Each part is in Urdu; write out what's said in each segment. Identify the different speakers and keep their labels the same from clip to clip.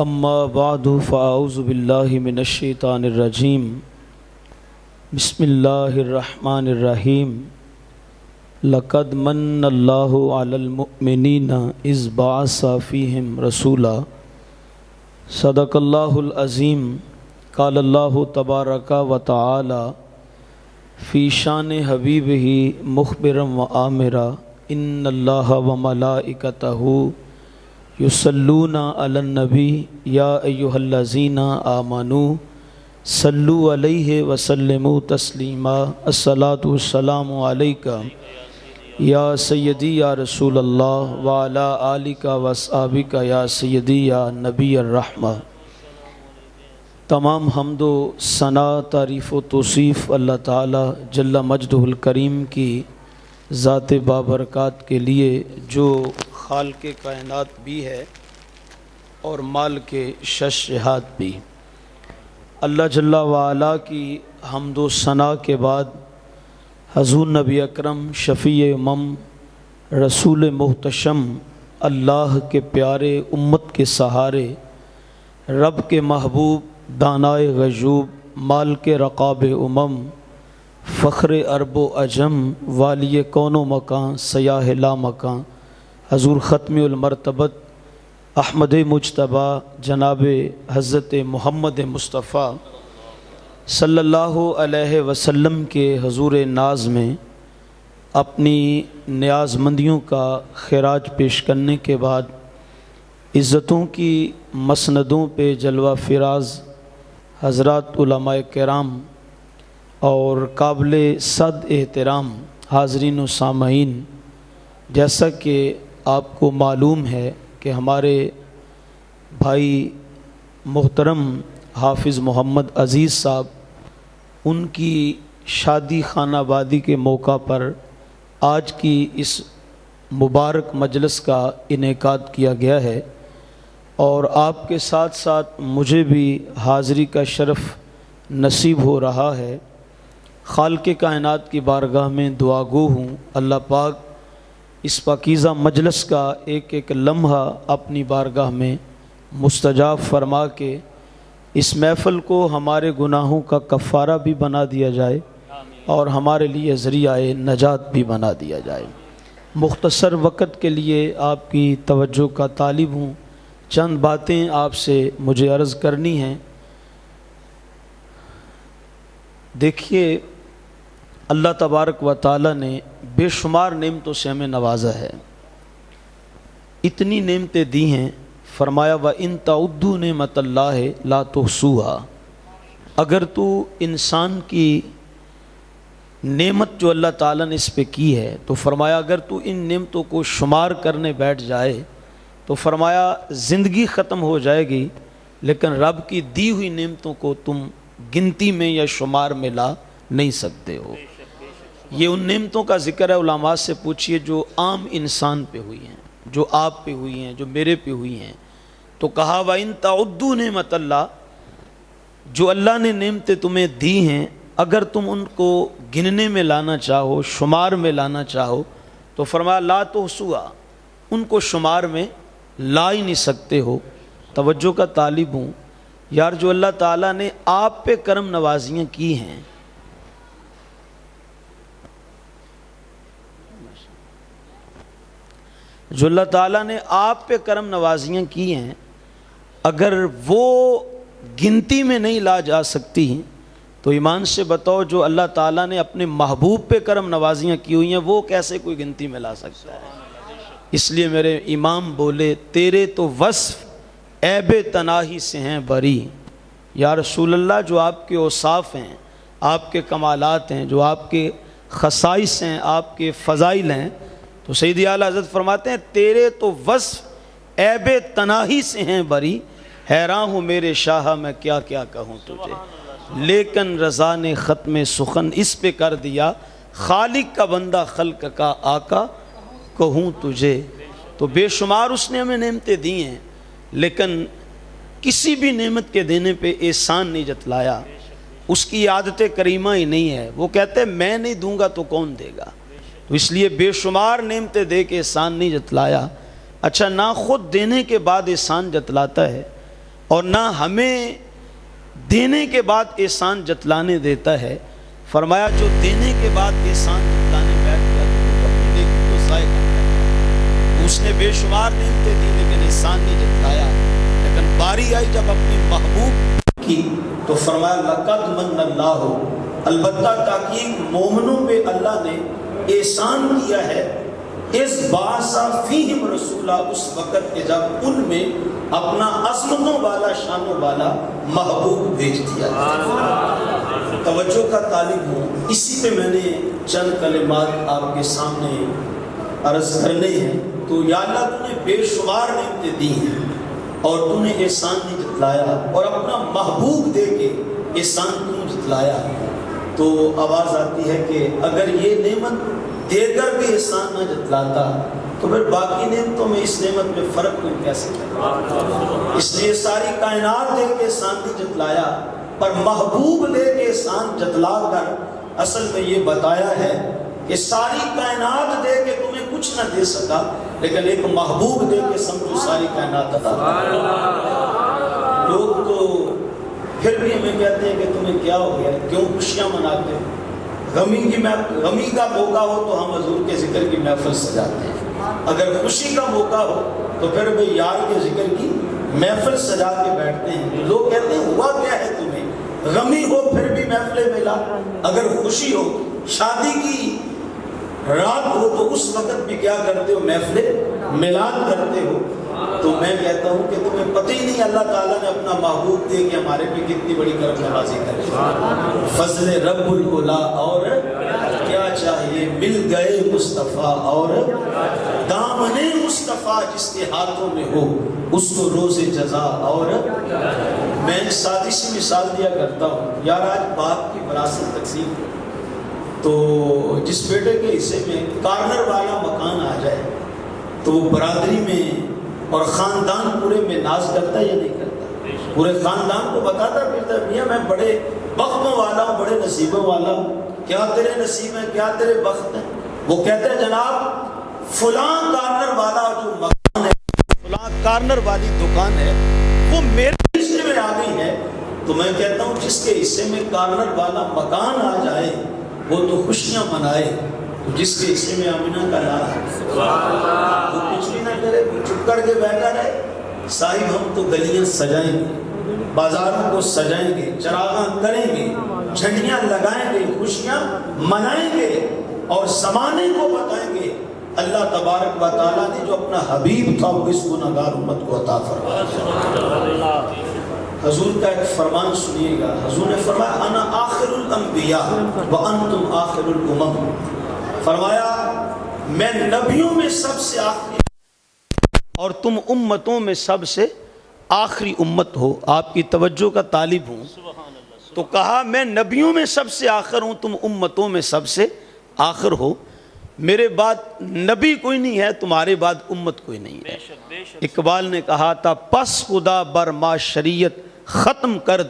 Speaker 1: اما بعد فاعوذ باللہ من الشیطان الرجیم بسم اللہ الرحمن الرحیم لقد من اللہ علی المؤمنین اذ بعث فیہم رسولا صدق اللہ العظیم قال اللہ تبارک و تعالی فی شان حبیبہ مخبرا و آمرا ان اللہ و ملائکتہ یصلون علی النبی یا ایہا الذین آمنوا صلوا علیہ وسلموا تسلیما الصلاۃ والسلام علیک یا سیدی یا رسول اللہ وعلی آلک واصحابک یا سیدی یا نبی الرحمہ۔ تمام حمد و ثنا، تعریف و توصیف اللہ تعالی جل مجدہ الکریم کی ذات بابرکات کے لیے جو خالق کائنات بھی ہے اور مال کے ششہات بھی۔ اللہ جل وعلا کی حمد و ثنا کے بعد حضور نبی اکرم شفیع امم رسول محتشم اللہ کے پیارے امت کے سہارے رب کے محبوب دانائے غیوب مال کے رقاب امم فخر عرب و عجم والی کون و مکان سیاہ لا مکان حضور ختم المرتبت احمد مجتبیٰ جناب حضرت محمد مصطفیٰ صلی اللہ علیہ وسلم کے حضور ناز میں اپنی نیاز مندیوں کا خراج پیش کرنے کے بعد عزتوں کی مسندوں پہ جلوہ فراز حضرات علماء کرام اور قابل صد احترام حاضرین و سامعین، جیسا کہ آپ کو معلوم ہے کہ ہمارے بھائی محترم حافظ محمد عزیز صاحب ان کی شادی خانہ آبادی کے موقع پر آج کی اس مبارک مجلس کا انعقاد کیا گیا ہے، اور آپ کے ساتھ ساتھ مجھے بھی حاضری کا شرف نصیب ہو رہا ہے۔ خالق کائنات کی بارگاہ میں دعا گو ہوں اللہ پاک اس پاکیزہ مجلس کا ایک ایک لمحہ اپنی بارگاہ میں مستجاب فرما کے اس محفل کو ہمارے گناہوں کا کفارہ بھی بنا دیا جائے اور ہمارے لیے ذریعہ نجات بھی بنا دیا جائے۔ مختصر وقت کے لیے آپ کی توجہ کا طالب ہوں، چند باتیں آپ سے مجھے عرض کرنی ہیں۔ دیکھیے، اللہ تبارک و تعالی نے بے شمار نعمتوں سے ہمیں نوازا ہے، اتنی نعمتیں دی ہیں، فرمایا وَإِن تَعُدُّوا نِعْمَتَ اللَّهِ لَا تُحْصُوهَا۔ اگر تو انسان کی نعمت جو اللہ تعالیٰ نے اس پہ کی ہے تو فرمایا اگر تو ان نعمتوں کو شمار کرنے بیٹھ جائے تو فرمایا زندگی ختم ہو جائے گی، لیکن رب کی دی ہوئی نعمتوں کو تم گنتی میں یا شمار میں لا نہیں سکتے ہو۔ یہ ان نعمتوں کا ذکر ہے، علماء سے پوچھئے جو عام انسان پہ ہوئی ہیں، جو آپ پہ ہوئی ہیں، جو میرے پہ ہوئی ہیں۔ تو کہا وَإِن تَعُدُّوا نِعْمَتَ اللَّهِ، جو اللہ نے نعمتیں تمہیں دی ہیں اگر تم ان کو گننے میں لانا چاہو، شمار میں لانا چاہو تو فرمایا لا تحصوها، ان کو شمار میں لا ہی نہیں سکتے ہو۔ توجہ کا طالب ہوں یار، جو اللہ تعالیٰ نے آپ پہ کرم نوازیاں کی ہیں، جو اللہ تعالیٰ نے آپ پہ کرم نوازیاں کی ہیں، اگر وہ گنتی میں نہیں لا جا سکتی تو ایمان سے بتاؤ جو اللہ تعالیٰ نے اپنے محبوب پہ کرم نوازیاں کی ہوئی ہیں وہ کیسے کوئی گنتی میں لا سکتا ہے۔ اس لیے میرے امام بولے تیرے تو وصف عیب تناہی سے ہیں بری، یا رسول اللہ جو آپ کے اوصاف ہیں، آپ کے کمالات ہیں، جو آپ کے خصائص ہیں، آپ کے فضائل ہیں، تو سیدی اعلیٰ حضرت فرماتے ہیں تیرے تو وصف عیب تناہی سے ہیں بری، حیران ہوں میرے شاہ میں کیا کیا کہوں تجھے، لیکن رضا نے ختم سخن اس پہ کر دیا، خالق کا بندہ خلق کا آقا کہوں تجھے۔ تو بے شمار اس نے ہمیں نعمتیں دی ہیں، لیکن کسی بھی نعمت کے دینے پہ احسان نہیں جتلایا، اس کی عادت کریمہ ہی نہیں ہے۔ وہ کہتے ہیں میں نہیں دوں گا تو کون دے گا، تو اس لیے بے شمار نعمتیں دے کے احسان نہیں جتلایا۔ اچھا، نہ خود دینے کے بعد احسان جتلاتا ہے، اور نہ ہمیں دینے کے بعد احسان جتلانے دیتا ہے۔ فرمایا جو دینے کے بعد احسان جتلانے بیٹھ گیا تو وہ اپنی نیکی کو ضائع کرتا ہے۔ اس نے بے شمار نعمتیں دی لیکن احسان نہیں جتلایا، لیکن باری آئی جب اپنی محبوب کی تو فرمایا لقد من اللہ، البتہ تحقیق مومنوں پہ اللہ نے احسان کیا ہے، اس باسا فیہم رسولہ، اس وقت کہ جب ان میں اپنا عظمتوں والا شانوں والا محبوب بھیج دیا۔ توجہ کا طالب ہوں، اسی پہ میں نے چند کلمات آپ کے سامنے عرض کرنے ہیں۔ تو یا اللہ تو نے بے شمار نعمتیں دی ہیں اور تو نے احسان نہیں جتلایا، اور اپنا محبوب دے کے احسان تو جتلایا، تو آواز آتی ہے کہ اگر یہ نعمت دے کر بھی احسان نہ جتلاتا تو پھر باقی نعمتوں میں اس نعمت میں فرق کوئی کیسے کرتا؟ اس لیے ساری کائنات دے کے احسان نہیں جتلایا، پر محبوب دے کے احسان جتلا کر اصل میں یہ بتایا ہے کہ ساری کائنات دے کے تمہیں کچھ نہ دے سکا، لیکن ایک محبوب دے کے سمجھو ساری کائنات عطا کر۔ لوگ تو پھر بھی ہمیں کہتے ہیں کہ تمہیں کیا ہو گیا، کیوں خوشیاں مناتے ہو؟ غمی کا موقع ہو تو ہم حضور کے ذکر کی محفل سجاتے ہیں، اگر خوشی کا موقع ہو تو پھر بھی یار کے ذکر کی محفل سجا کے بیٹھتے ہیں۔ لوگ کہتے ہیں ہوا کیا ہے تمہیں، غمی ہو پھر بھی محفل ملا، اگر خوشی ہو شادی کی رات ہو تو اس وقت بھی کیا کرتے ہو، محفل میلاد کرتے ہو۔ تو میں کہتا ہوں کہ تمہیں پتہ ہی نہیں اللہ تعالیٰ نے اپنا محبوب دے کے ہمارے پہ کتنی بڑی کرم نوازی کرے۔ فضل رب العلا اور کیا چاہیے، مل گئے مصطفیٰ اور دامن مصطفیٰ جس کے ہاتھوں میں ہو اس کو روز جزا۔ اور میں ایک سادی سی مثال دیا کرتا ہوں، یار آج باپ کی وراثت تقسیم تو جس بیٹے کے حصے میں کارنر والا مکان آ جائے تو وہ برادری میں اور خاندان پورے میں ناز کرتا ہے یا نہیں کرتا؟ پورے خاندان کو بتاتا پھرتا ہے میاں میں بڑے بختوں والا ہوں، بڑے نصیبوں والا ہوں، کیا تیرے نصیب ہیں، کیا تیرے بخت ہیں؟ وہ کہتے ہیں جناب فلاں کارنر والا جو مکان ہے، فلاں کارنر والی دکان ہے وہ میرے حصے میں آ گئی ہے۔ تو میں کہتا ہوں جس کے حصے میں کارنر والا مکان آ جائے وہ تو خوشیاں منائے، جس کے حصے میں آمینہ کا نام ہے وہ کچھ بھی نہ کرے، چپ کر کے بیٹھا رہے۔ صاحب ہم تو گلیاں سجائیں گے، بازاروں کو سجائیں گے، چراغاں کریں گے، جھنڈیاں لگائیں گے، خوشیاں منائیں گے اور زمانے کو بتائیں گے اللہ تبارک و تعالیٰ نے جو اپنا حبیب تھا وہ اس گنہگار امت کو عطا فرمایا۔ حضور کا ایک فرمان سنیے گا، حضور نے فرمایا انا آخر الانبیاء وانتم آخر الامم، فرمایا میں نبیوں میں سب سے آخری اور تم امتوں میں سب سے آخری امت ہو۔ آپ کی توجہ کا طالب ہوں تو کہا میں نبیوں میں سب سے آخر ہوں، تم امتوں میں سب سے آخر ہو، میرے بعد نبی کوئی نہیں ہے، تمہارے بعد امت کوئی نہیں ہے۔ اقبال نے کہا تھا پس خدا بر ما شریعت ختم کرد،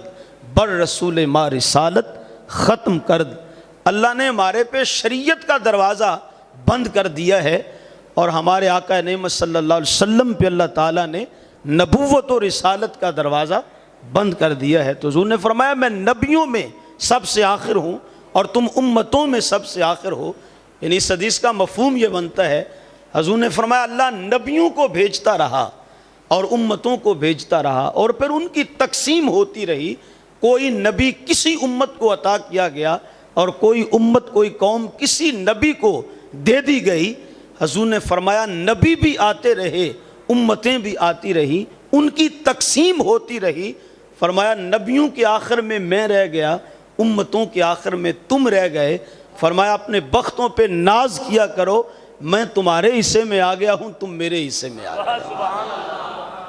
Speaker 1: بر رسول ما رسالت ختم کرد، اللہ نے ہمارے پہ شریعت کا دروازہ بند کر دیا ہے اور ہمارے آقا نعمت صلی اللہ علیہ وسلم پہ اللہ تعالیٰ نے نبوت و رسالت کا دروازہ بند کر دیا ہے۔ تو حضور نے فرمایا میں نبیوں میں سب سے آخر ہوں اور تم امتوں میں سب سے آخر ہو، یعنی اس حدیث کا مفہوم یہ بنتا ہے، حضور نے فرمایا اللہ نبیوں کو بھیجتا رہا اور امتوں کو بھیجتا رہا اور پھر ان کی تقسیم ہوتی رہی، کوئی نبی کسی امت کو عطا کیا گیا اور کوئی امت کوئی قوم کسی نبی کو دے دی گئی۔ حضور نے فرمایا نبی بھی آتے رہے، امتیں بھی آتی رہی، ان کی تقسیم ہوتی رہی۔ فرمایا نبیوں کے آخر میں میں رہ گیا، امتوں کے آخر میں تم رہ گئے۔ فرمایا اپنے بختوں پہ ناز کیا کرو، میں تمہارے حصے میں آ گیا ہوں، تم میرے حصے میں آ گئے۔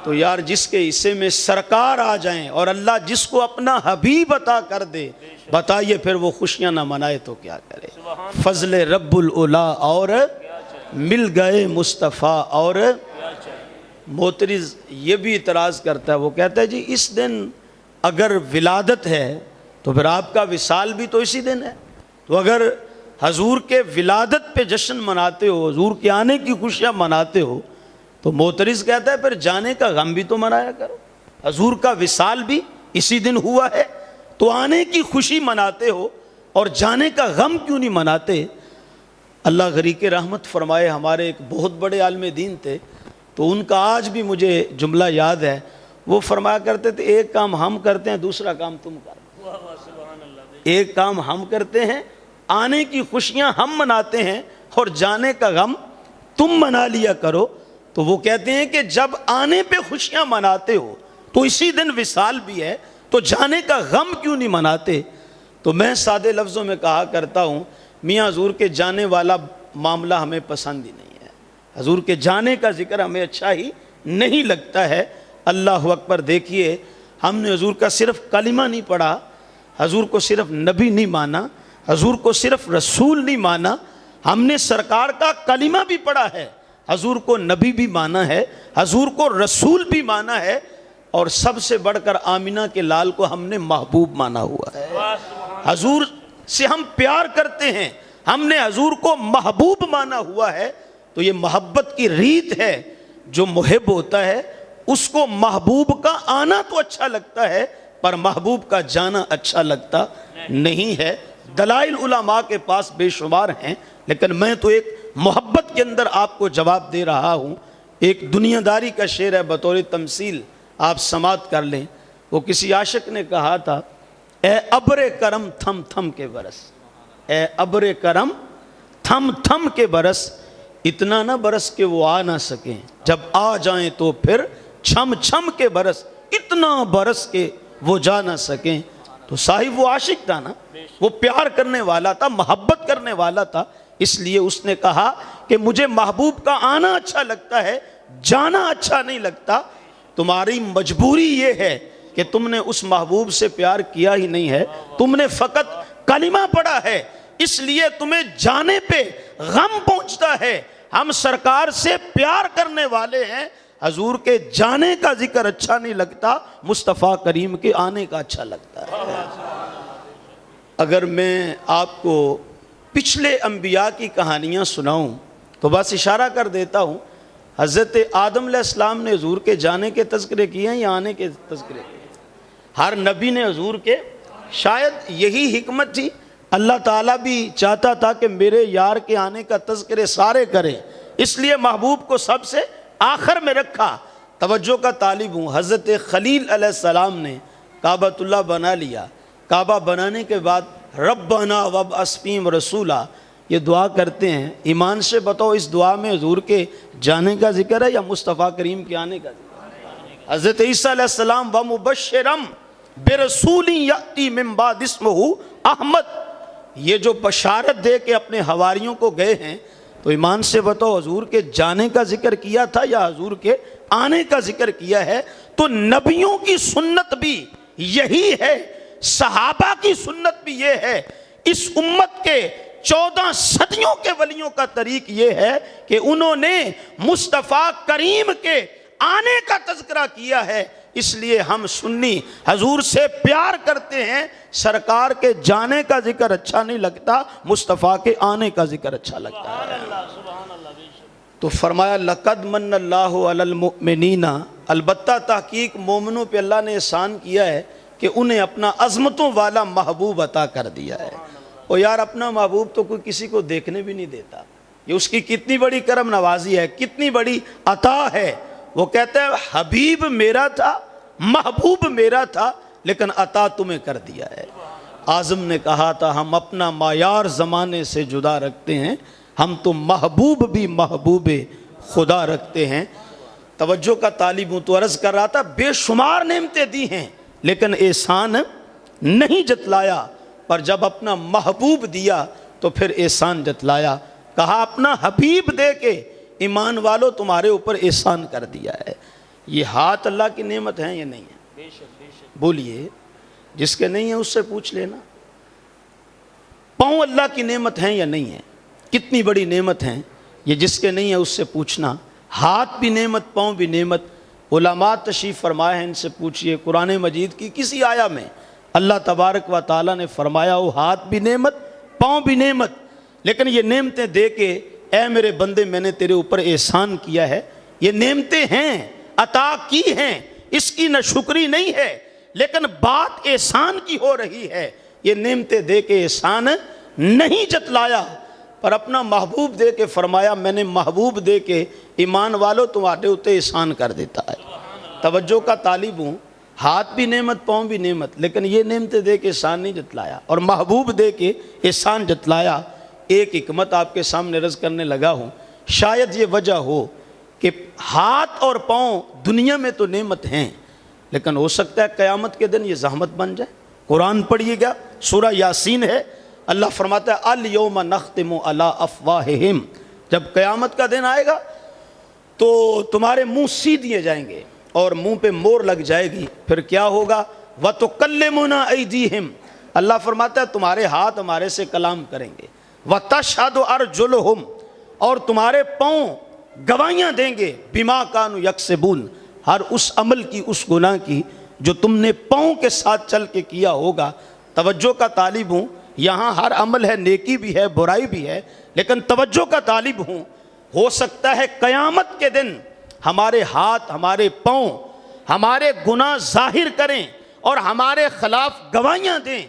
Speaker 1: تو یار جس کے حصے میں سرکار آ جائیں اور اللہ جس کو اپنا حبیب عطا کر دے، بتائیے پھر وہ خوشیاں نہ منائے تو کیا کرے۔ فضل رب العلا اور مل گئے مصطفیٰ۔ اور معترض یہ بھی اعتراض کرتا ہے، وہ کہتا ہے جی اس دن اگر ولادت ہے تو پھر آپ کا وصال بھی تو اسی دن ہے، تو اگر حضور کے ولادت پہ جشن مناتے ہو، حضور کے آنے کی خوشیاں مناتے ہو، تو معترض کہتا ہے پھر جانے کا غم بھی تو منایا کرو۔ حضور کا وصال بھی اسی دن ہوا ہے، تو آنے کی خوشی مناتے ہو اور جانے کا غم کیوں نہیں مناتے؟ اللہ غریق رحمت فرمائے، ہمارے ایک بہت بڑے عالم دین تھے، تو ان کا آج بھی مجھے جملہ یاد ہے، وہ فرمایا کرتے تھے ایک کام ہم کرتے ہیں دوسرا کام تم کرو، ایک کام ہم کرتے ہیں، آنے کی خوشیاں ہم مناتے ہیں اور جانے کا غم تم منا لیا کرو۔ تو وہ کہتے ہیں کہ جب آنے پہ خوشیاں مناتے ہو تو اسی دن وصال بھی ہے، تو جانے کا غم کیوں نہیں مناتے؟ تو میں سادے لفظوں میں کہا کرتا ہوں، میاں حضور کے جانے والا معاملہ ہمیں پسند ہی نہیں ہے، حضور کے جانے کا ذکر ہمیں اچھا ہی نہیں لگتا ہے۔ اللہ اکبر، دیکھیے ہم نے حضور کا صرف کلمہ نہیں پڑھا، حضور کو صرف نبی نہیں مانا، حضور کو صرف رسول نہیں مانا، ہم نے سرکار کا کلمہ بھی پڑھا ہے، حضور کو نبی بھی مانا ہے، حضور کو رسول بھی مانا ہے، اور سب سے بڑھ کر آمینہ کے لال کو ہم نے محبوب مانا ہوا ہے۔ حضور سے ہم پیار کرتے ہیں، ہم نے حضور کو محبوب مانا ہوا ہے۔ تو یہ محبت کی ریت ہے، جو محب ہوتا ہے اس کو محبوب کا آنا تو اچھا لگتا ہے، پر محبوب کا جانا اچھا لگتا نہیں ہے۔ دلائل علماء کے پاس بے شمار ہیں، لیکن میں تو ایک محبت کے اندر آپ کو جواب دے رہا ہوں۔ ایک دنیا داری کا شعر ہے، بطور تمثیل آپ سماعت کر لیں۔ وہ کسی عاشق نے کہا تھا، اے ابر کرم تھم تھم کے برس، اے ابر کرم تھم تھم کے برس، اتنا نہ برس کہ وہ آ نہ سکیں، جب آ جائیں تو پھر چھم چھم کے برس، اتنا برس کہ وہ جا نہ سکیں۔ تو صاحب وہ عاشق تھا نا، وہ پیار کرنے والا تھا، محبت کرنے والا تھا، اس لیے اس نے کہا کہ مجھے محبوب کا آنا اچھا لگتا ہے، جانا اچھا نہیں لگتا۔ تمہاری مجبوری یہ ہے کہ تم نے اس محبوب سے پیار کیا ہی نہیں ہے، تم نے فقط کلمہ پڑھا ہے، اس لیے تمہیں جانے پہ غم پہنچتا ہے۔ ہم سرکار سے پیار کرنے والے ہیں، حضور کے جانے کا ذکر اچھا نہیں لگتا، مصطفیٰ کریم کے آنے کا اچھا لگتا ہے۔ اگر میں آپ کو پچھلے انبیاء کی کہانیاں سناؤں تو بس اشارہ کر دیتا ہوں، حضرت آدم علیہ السلام نے حضور کے جانے کے تذکرے کیے ہیں یا آنے کے تذکرے کیے؟ ہر نبی نے حضور کے، شاید یہی حکمت تھی، اللہ تعالیٰ بھی چاہتا تھا کہ میرے یار کے آنے کا تذکرے سارے کریں، اس لیے محبوب کو سب سے آخر میں رکھا۔ توجہ کا طالب ہوں، حضرت خلیل علیہ السلام نے کعبۃ اللہ بنا لیا، کعبہ بنانے کے بعد ربنا وابعث فیہم رسولا یہ دعا کرتے ہیں۔ ایمان سے بتاؤ اس دعا میں حضور کے جانے کا ذکر ہے یا مصطفیٰ کریم کے آنے کا ذکر ہے؟ حضرت عیسیٰ علیہ السلام ومبشرم برسول یأتی من بعد اسمہ احمد، یہ جو بشارت دے کے اپنے حواریوں کو گئے ہیں، تو ایمان سے بتاؤ حضور کے جانے کا ذکر کیا تھا یا حضور کے آنے کا ذکر کیا ہے؟ تو نبیوں کی سنت بھی یہی ہے، صحابہ کی سنت بھی یہ ہے، اس امت کے 14 صدیوں کے ولیوں کا طریق یہ ہے کہ انہوں نے مصطفیٰ کریم کے آنے کا تذکرہ کیا ہے۔ اس لیے ہم سنی حضور سے پیار کرتے ہیں، سرکار کے جانے کا ذکر اچھا نہیں لگتا، مصطفیٰ کے آنے کا ذکر اچھا لگتا ہے۔ تو فرمایا لقد من اللہ علی المؤمنین، البتہ تحقیق مومنوں پہ اللہ نے احسان کیا ہے کہ انہیں اپنا عظمتوں والا محبوب عطا کر دیا ہے۔ اور یار اپنا محبوب تو کوئی کسی کو دیکھنے بھی نہیں دیتا، یہ اس کی کتنی بڑی کرم نوازی ہے، کتنی بڑی عطا ہے۔ وہ کہتا ہے حبیب میرا تھا، محبوب میرا تھا، لیکن عطا تمہیں کر دیا ہے۔ اعظم نے کہا تھا ہم اپنا معیار زمانے سے جدا رکھتے ہیں، ہم تو محبوب بھی محبوب خدا رکھتے ہیں۔ توجہ کا طالب ہوں، تو عرض کر رہا تھا بے شمار نعمتیں دی ہیں لیکن احسان نہیں جتلایا، پر جب اپنا محبوب دیا تو پھر احسان جتلایا۔ کہا اپنا حبیب دے کے ایمان والو تمہارے اوپر احسان کر دیا ہے۔ یہ ہاتھ اللہ کی نعمت ہیں یا نہیں ہے؟ بولیے، جس کے نہیں ہے اس سے پوچھ لینا۔ پاؤں اللہ کی نعمت ہیں یا نہیں ہے؟ کتنی بڑی نعمت ہیں یہ، جس کے نہیں ہے اس سے پوچھنا۔ ہاتھ بھی نعمت، پاؤں بھی نعمت۔ علماء تشریف فرمائے ہیں، ان سے پوچھئے قرآن مجید کی کسی آیا میں اللہ تبارک و تعالیٰ نے فرمایا وہ ہاتھ بھی نعمت، پاؤں بھی نعمت، لیکن یہ نعمتیں دے کے اے میرے بندے میں نے تیرے اوپر احسان کیا ہے، یہ نعمتیں ہیں، عطا کی ہیں، اس کی نہ شکری نہیں ہے، لیکن بات احسان کی ہو رہی ہے۔ یہ نعمتیں دے کے احسان نہیں جتلایا، پر اپنا محبوب دے کے فرمایا میں نے محبوب دے کے ایمان والو تمہارے اوتے احسان کر دیتا ہے۔ توجہ کا طالب ہوں، ہاتھ بھی نعمت پاؤں بھی نعمت، لیکن یہ نعمتیں دے کے احسان نہیں جتلایا اور محبوب دے کے احسان جتلایا۔ ایک حکمت آپ کے سامنے عرض کرنے لگا ہوں، شاید یہ وجہ ہو کہ ہاتھ اور پاؤں دنیا میں تو نعمت ہیں، لیکن ہو سکتا ہے قیامت کے دن یہ زحمت بن جائے۔ قرآن پڑھیے گا، سورہ یاسین ہے، اللہ فرماتا ہے الیوم نختم علی افواہہم، جب قیامت کا دن آئے گا تو تمہارے منہ سی دیے جائیں گے اور منہ پہ مور لگ جائے گی، پھر کیا ہوگا؟ وَتُكَلِّمُنَا أَيْدِيهِمْ، اللہ فرماتا ہے تمہارے ہاتھ ہمارے سے کلام کریں گے، وَتَشْهَدُ أَرْجُلُهُمْ، اور تمہارے پاؤں گواہیاں دیں گے، بِمَا كَانُوا يَكْسِبُونَ، ہر اس عمل کی، اس گناہ کی جو تم نے پاؤں کے ساتھ چل کے کیا ہوگا۔ توجہ کا طالب ہوں، یہاں ہر عمل ہے، نیکی بھی ہے، برائی بھی ہے، لیکن توجہ کا طالب ہوں، ہو سکتا ہے قیامت کے دن ہمارے ہاتھ، ہمارے پاؤں ہمارے گناہ ظاہر کریں اور ہمارے خلاف گواہیاں دیں۔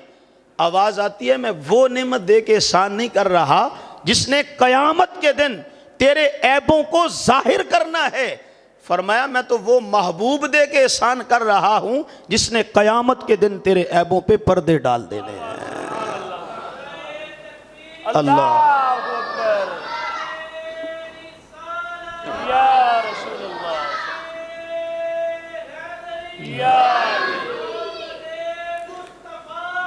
Speaker 1: آواز آتی ہے میں وہ نعمت دے کے احسان نہیں کر رہا جس نے قیامت کے دن تیرے عیبوں کو ظاہر کرنا ہے۔ فرمایا میں تو وہ محبوب دے کے احسان کر رہا ہوں جس نے قیامت کے دن تیرے عیبوں پہ پردے ڈال دینے ہیں۔ اللہ
Speaker 2: اکبر، یا رسول اللہ، یا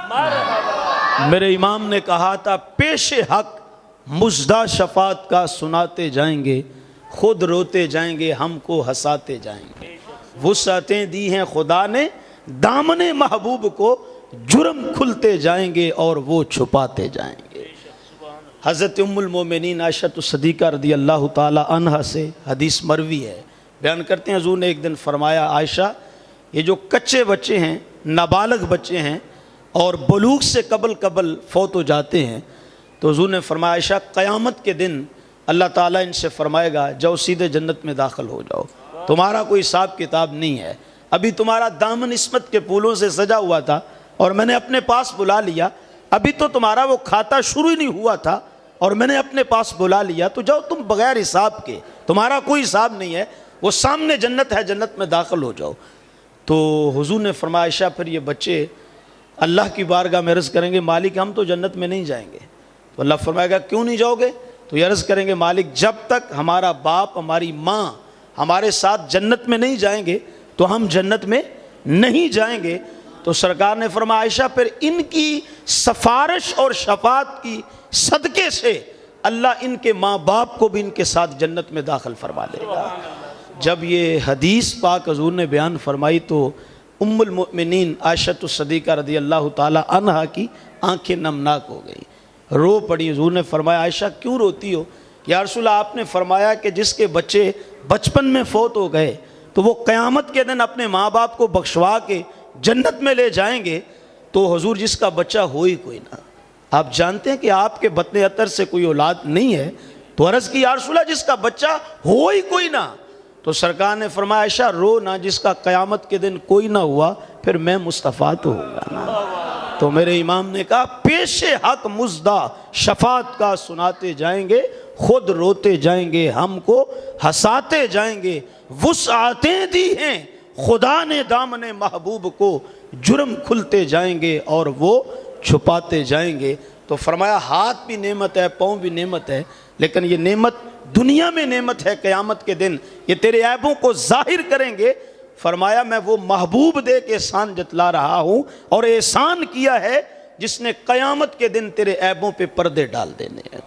Speaker 2: مرحبا۔
Speaker 1: میرے امام نے کہا تھا پیش حق مژدہ شفاعت کا سناتے جائیں گے، خود روتے جائیں گے، ہم کو ہنساتے جائیں گے۔ وسعتیں دی ہیں خدا نے دامن محبوب کو، جرم کھلتے جائیں گے اور وہ چھپاتے جائیں گے۔ حضرت ام المومنین عائشہ صدیقہ رضی اللہ تعالی عنہا سے حدیث مروی ہے، بیان کرتے ہیں حضور نے ایک دن فرمایا عائشہ یہ جو کچے بچے ہیں، نابالغ بچے ہیں اور بلوغ سے قبل فوت ہو جاتے ہیں، تو حضور نے فرمایا عائشہ قیامت کے دن اللہ تعالیٰ ان سے فرمائے گا جاؤ سیدھے جنت میں داخل ہو جاؤ، تمہارا کوئی حساب کتاب نہیں ہے، ابھی تمہارا دامن عصمت کے پھولوں سے سجا ہوا تھا اور میں نے اپنے پاس بلا لیا، ابھی تو تمہارا وہ کھاتا شروع ہی نہیں ہوا تھا اور میں نے اپنے پاس بلا لیا، تو جاؤ تم بغیر حساب کے، تمہارا کوئی حساب نہیں ہے، وہ سامنے جنت ہے، جنت میں داخل ہو جاؤ۔ تو حضور نے فرمایا عائشہ پھر یہ بچے اللہ کی بارگاہ میں عرض کریں گے مالک ہم تو جنت میں نہیں جائیں گے، تو اللہ فرمائے گا کیوں نہیں جاؤ گے؟ تو یہ عرض کریں گے مالک جب تک ہمارا باپ ہماری ماں ہمارے ساتھ جنت میں نہیں جائیں گے تو ہم جنت میں نہیں جائیں گے۔ تو سرکار نے فرمایا عائشہ پھر ان کی سفارش اور شفاعت کی صدقے سے اللہ ان کے ماں باپ کو بھی ان کے ساتھ جنت میں داخل فرما لے گا۔ جب یہ حدیث پاک حضور نے بیان فرمائی تو ام المؤمنین عائشہ صدیقہ رضی اللہ تعالی عنہا کی آنکھیں نمناک ہو گئی، رو پڑی۔ حضور نے فرمایا عائشہ کیوں روتی ہو؟ یا رسول اللہ آپ نے فرمایا کہ جس کے بچے بچپن میں فوت ہو گئے تو وہ قیامت کے دن اپنے ماں باپ کو بخشوا کے جنت میں لے جائیں گے، تو حضور جس کا بچہ ہو ہی کوئی نہ، آپ جانتے ہیں کہ آپ کے بطن عطر سے کوئی اولاد نہیں ہے، تو عرض کی یا رسول اللہ جس کا بچہ ہو ہی کوئی نہ، تو سرکار نے فرمایا عائشہ رو نہ، جس کا قیامت کے دن کوئی نہ ہوا پھر میں مصطفیٰ تو ہوگا نا۔ تو میرے امام نے کہا پیش حق مژدہ شفاعت کا سناتے جائیں گے، خود روتے جائیں گے، ہم کو ہنساتے جائیں گے۔ وسعتیں دی ہیں خدا نے دامن محبوب کو، جرم کھلتے جائیں گے اور وہ چھپاتے جائیں گے۔ تو فرمایا ہاتھ بھی نعمت ہے، پاؤں بھی نعمت ہے، لیکن یہ نعمت دنیا میں نعمت ہے، قیامت کے دن یہ تیرے عیبوں کو ظاہر کریں گے۔ فرمایا میں وہ محبوب دے کے احسان جتلا رہا ہوں اور احسان کیا ہے جس نے قیامت کے دن تیرے عیبوں پہ پردے ڈال دینے ہیں۔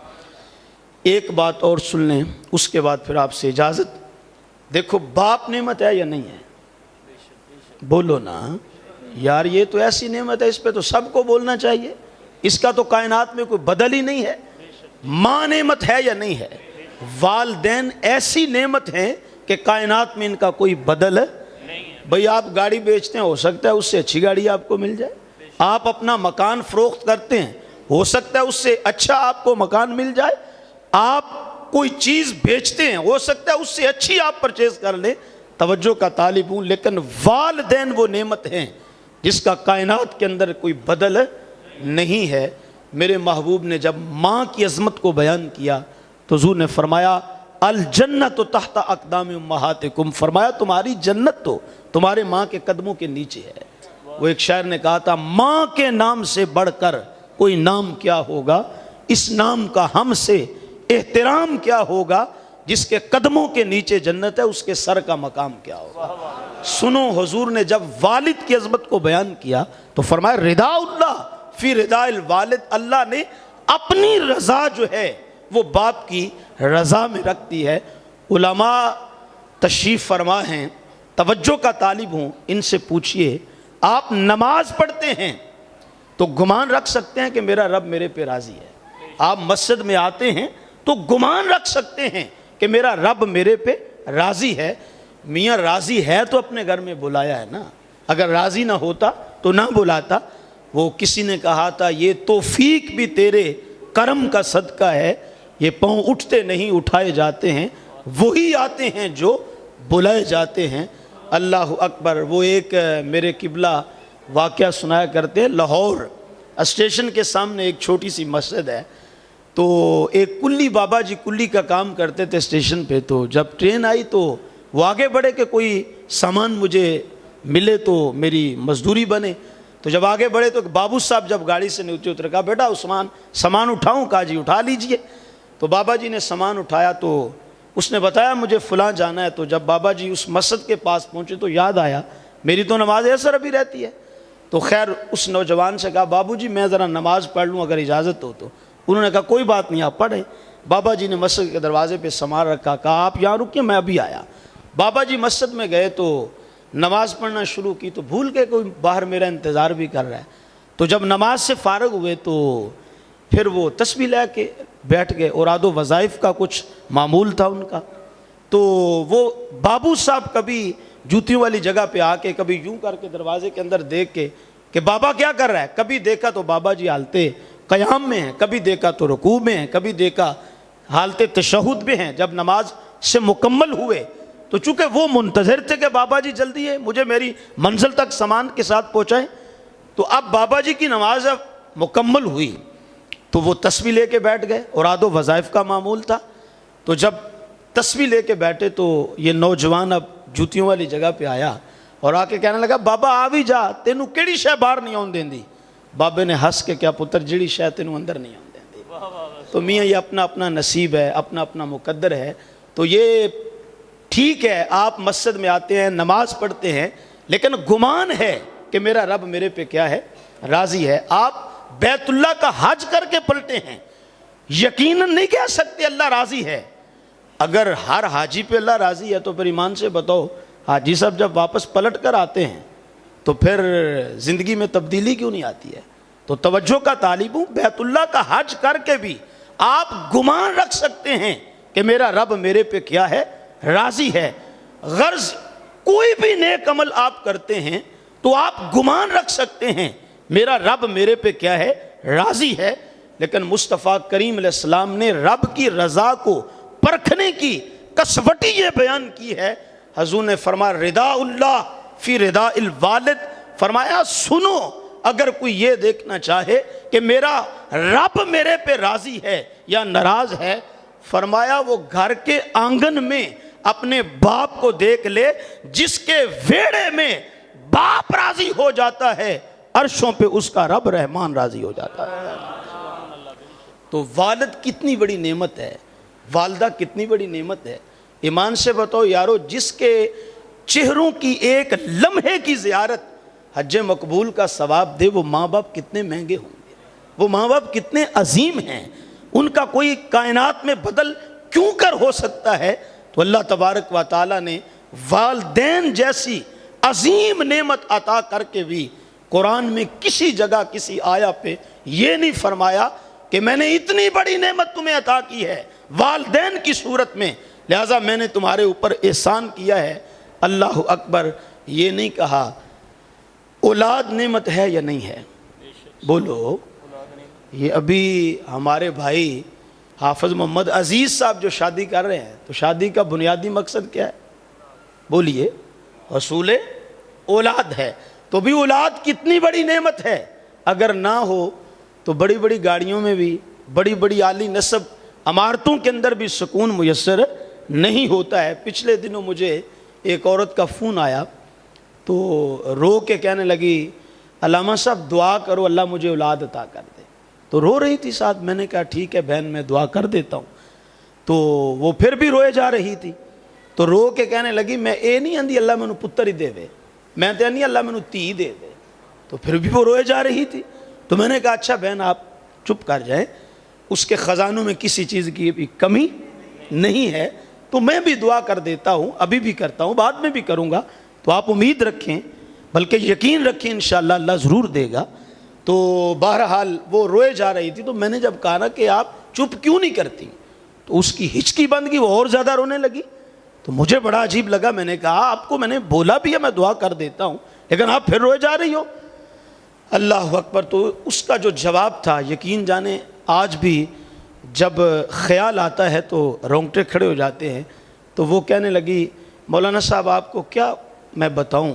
Speaker 1: ایک بات اور سن لیں اس کے بعد پھر آپ سے اجازت۔ دیکھو باپ نعمت ہے یا نہیں ہے؟ بولو نا یار، یہ تو ایسی نعمت ہے اس پہ تو سب کو بولنا چاہیے، اس کا تو کائنات میں کوئی بدل ہی نہیں ہے۔ ماں نعمت ہے یا نہیں ہے؟ والدین ایسی نعمت ہیں کہ کائنات میں ان کا کوئی بدل بھئی آپ گاڑی بیچتے ہیں، ہو سکتا ہے اس سے اچھی گاڑی آپ کو مل جائے، آپ اپنا مکان فروخت کرتے ہیں، ہو سکتا ہے اس سے اچھا آپ کو مکان مل جائے، آپ کوئی چیز بیچتے ہیں، ہو سکتا ہے اس سے اچھی آپ پرچیز کر لیں۔ توجہ کا طالب ہوں، لیکن والدین وہ نعمت ہیں جس کا کائنات کے اندر کوئی بدل نہیں ہے۔ میرے محبوب نے جب ماں کی عظمت کو بیان کیا تو حضور نے فرمایا الجنت تحت اقدام امہاتکم، فرمایا تمہاری جنت تو تمہارے ماں کے قدموں کے نیچے ہے۔ وہ ایک شاعر نے کہا تھا ماں کے نام سے بڑھ کر کوئی نام کیا ہوگا، اس نام کا ہم سے احترام کیا ہوگا، جس کے قدموں کے نیچے جنت ہے اس کے سر کا مقام کیا ہوگا۔ سنو، حضور نے جب والد کی عظمت کو بیان کیا تو فرمایا رضا اللہ فی رضا الوالد، اللہ نے اپنی رضا جو ہے وہ باپ کی رضا میں رکھ دی ہے۔ علماء تشریف فرما ہیں، توجہ کا طالب ہوں، ان سے پوچھئے آپ نماز پڑھتے ہیں تو گمان رکھ سکتے ہیں کہ میرا رب میرے پہ راضی ہے؟ آپ مسجد میں آتے ہیں تو گمان رکھ سکتے ہیں کہ میرا رب میرے پہ راضی ہے؟ میاں راضی ہے تو اپنے گھر میں بلایا ہے نا، اگر راضی نہ ہوتا تو نہ بلاتا۔ وہ کسی نے کہا تھا یہ توفیق بھی تیرے کرم کا صدقہ ہے، یہ پاؤں اٹھتے نہیں اٹھائے جاتے ہیں، وہی آتے ہیں جو بلائے جاتے ہیں۔ اللہ اکبر۔ وہ ایک میرے قبلہ واقعہ سنایا کرتے ہیں، لاہور اسٹیشن کے سامنے ایک چھوٹی سی مسجد ہے، تو ایک کلی بابا جی کلی کا کام کرتے تھے اسٹیشن پہ، تو جب ٹرین آئی تو وہ آگے بڑھے کہ کوئی سامان مجھے ملے تو میری مزدوری بنے۔ تو جب آگے بڑھے تو بابو صاحب جب گاڑی سے نیچے اترے، کہا بیٹا عثمان سامان اٹھاؤں؟ کہا جی اٹھا لیجئے۔ تو بابا جی نے سامان اٹھایا تو اس نے بتایا مجھے فلاں جانا ہے۔ تو جب بابا جی اس مسجد کے پاس پہنچے تو یاد آیا میری تو نماز عصر ابھی رہتی ہے۔ تو خیر اس نوجوان سے کہا بابو جی میں ذرا نماز پڑھ لوں اگر اجازت ہو تو۔ انہوں نے کہا کوئی بات نہیں آپ پڑھیں۔ بابا جی نے مسجد کے دروازے پہ سامان رکھا، کہا آپ یہاں رکیے میں ابھی آیا۔ بابا جی مسجد میں گئے تو نماز پڑھنا شروع کی تو بھول کے کوئی باہر میرا انتظار بھی کر رہا ہے۔ تو جب نماز سے فارغ ہوئے تو پھر وہ تسبیح لے کے بیٹھ گئے، اوراد و وظائف کا کچھ معمول تھا ان کا۔ تو وہ بابو صاحب کبھی جوتیوں والی جگہ پہ آ کے کبھی یوں کر کے دروازے کے اندر دیکھ کے کہ بابا کیا کر رہا ہے، کبھی دیکھا تو بابا جی حالتے قیام میں ہیں، کبھی دیکھا تو رکوع میں ہیں، کبھی دیکھا حالتے تشہد میں ہیں۔ جب نماز سے مکمل ہوئے تو چونکہ وہ منتظر تھے کہ بابا جی جلدی ہے مجھے میری منزل تک سامان کے ساتھ پہنچائیں، تو اب بابا جی کی نماز اب مکمل ہوئی تو وہ تسبیح لے کے بیٹھ گئے، اوراد و وظائف کا معمول تھا۔ تو جب تسبیح لے کے بیٹھے تو یہ نوجوان اب جوتیوں والی جگہ پہ آیا اور آ کے کہنے لگا بابا آ بھی جا، تینوں کیڑی شے باہر نہیں آن دیندی؟ بابے نے ہنس کے کیا پتر جڑی شے تینوں اندر نہیں آن دیندی۔ تو میاں یہ اپنا اپنا نصیب ہے، اپنا اپنا مقدر ہے۔ تو یہ ٹھیک ہے آپ مسجد میں آتے ہیں نماز پڑھتے ہیں، لیکن گمان ہے کہ میرا رب میرے پہ کیا ہے، راضی ہے۔ آپ بیت اللہ کا حج کر کے پلٹے ہیں، یقیناً نہیں کہہ سکتے اللہ راضی ہے۔ اگر ہر حاجی پہ اللہ راضی ہے تو پھر ایمان سے بتاؤ حاجی صاحب جب واپس پلٹ کر آتے ہیں تو پھر زندگی میں تبدیلی کیوں نہیں آتی ہے؟ تو توجہ کا طالب ہوں، بیت اللہ کا حج کر کے بھی آپ گمان رکھ سکتے ہیں کہ میرا رب میرے پہ کیا ہے، راضی ہے۔ غرض کوئی بھی نیک عمل آپ کرتے ہیں تو آپ گمان رکھ سکتے ہیں میرا رب میرے پہ کیا ہے، راضی ہے۔ لیکن مصطفیٰ کریم علیہ السلام نے رب کی رضا کو پرکھنے کی کسوٹی یہ بیان کی ہے۔ حضور نے فرمایا رضا اللہ فی رضا الوالد، فرمایا سنو اگر کوئی یہ دیکھنا چاہے کہ میرا رب میرے پہ راضی ہے یا ناراض ہے، فرمایا وہ گھر کے آنگن میں اپنے باپ کو دیکھ لے، جس کے ویڑے میں باپ راضی ہو جاتا ہے عرشوں پہ اس کا رب رحمان راضی ہو جاتا ہے۔ تو والد کتنی بڑی نعمت ہے، والدہ کتنی بڑی نعمت ہے۔ ایمان سے بتاؤ یارو، جس کے چہروں کی ایک لمحے کی زیارت حج مقبول کا ثواب دے، وہ ماں باپ کتنے مہنگے ہوں گے، وہ ماں باپ کتنے عظیم ہیں، ان کا کوئی کائنات میں بدل کیوں کر ہو سکتا ہے؟ تو اللہ تبارک و تعالیٰ نے والدین جیسی عظیم نعمت عطا کر کے بھی قرآن میں کسی جگہ کسی آیا پہ یہ نہیں فرمایا کہ میں نے اتنی بڑی نعمت تمہیں عطا کی ہے والدین کی صورت میں، لہٰذا میں نے تمہارے اوپر احسان کیا ہے۔ اللہ اکبر۔ یہ نہیں کہا اولاد نعمت ہے یا نہیں ہے؟ بولو۔ یہ ابھی ہمارے بھائی حافظ محمد عزیز صاحب جو شادی کر رہے ہیں تو شادی کا بنیادی مقصد کیا ہے؟ بولیے حصول اولاد ہے. تو بھی اولاد کتنی بڑی نعمت ہے. اگر نہ ہو تو بڑی بڑی گاڑیوں میں بھی, بڑی بڑی عالی نسب عمارتوں کے اندر بھی سکون میسر نہیں ہوتا ہے. پچھلے دنوں مجھے ایک عورت کا فون آیا تو رو کے کہنے لگی علامہ صاحب دعا کرو اللہ مجھے اولاد عطا کر دے. تو رو رہی تھی ساتھ. میں نے کہا ٹھیک ہے بہن میں دعا کر دیتا ہوں. تو وہ پھر بھی روئے جا رہی تھی. تو رو کے کہنے لگی میں اے نہیں آندی اللہ مینوں پتر ہی دے دے, میں تو نہیں اللہ مینوں تھی دے دے. تو پھر بھی وہ روئے جا رہی تھی. تو میں نے کہا اچھا بہن آپ چپ کر جائیں, اس کے خزانوں میں کسی چیز کی بھی کمی نہیں ہے. تو میں بھی دعا کر دیتا ہوں, ابھی بھی کرتا ہوں, بعد میں بھی کروں گا. تو آپ امید رکھیں, بلکہ یقین رکھیں انشاءاللہ اللہ ضرور دے گا. تو بہرحال وہ روئے جا رہی تھی. تو میں نے جب کہا نا کہ آپ چپ کیوں نہیں کرتی, تو اس کی ہچکی بند کی, وہ اور زیادہ رونے لگی. تو مجھے بڑا عجیب لگا. میں نے کہا آپ کو میں نے بولا بھی ہے میں دعا کر دیتا ہوں, لیکن آپ پھر روئے جا رہی ہو. اللہ اکبر. تو اس کا جو جواب تھا یقین جانے آج بھی جب خیال آتا ہے تو رونگٹے کھڑے ہو جاتے ہیں. تو وہ کہنے لگی مولانا صاحب آپ کو کیا میں بتاؤں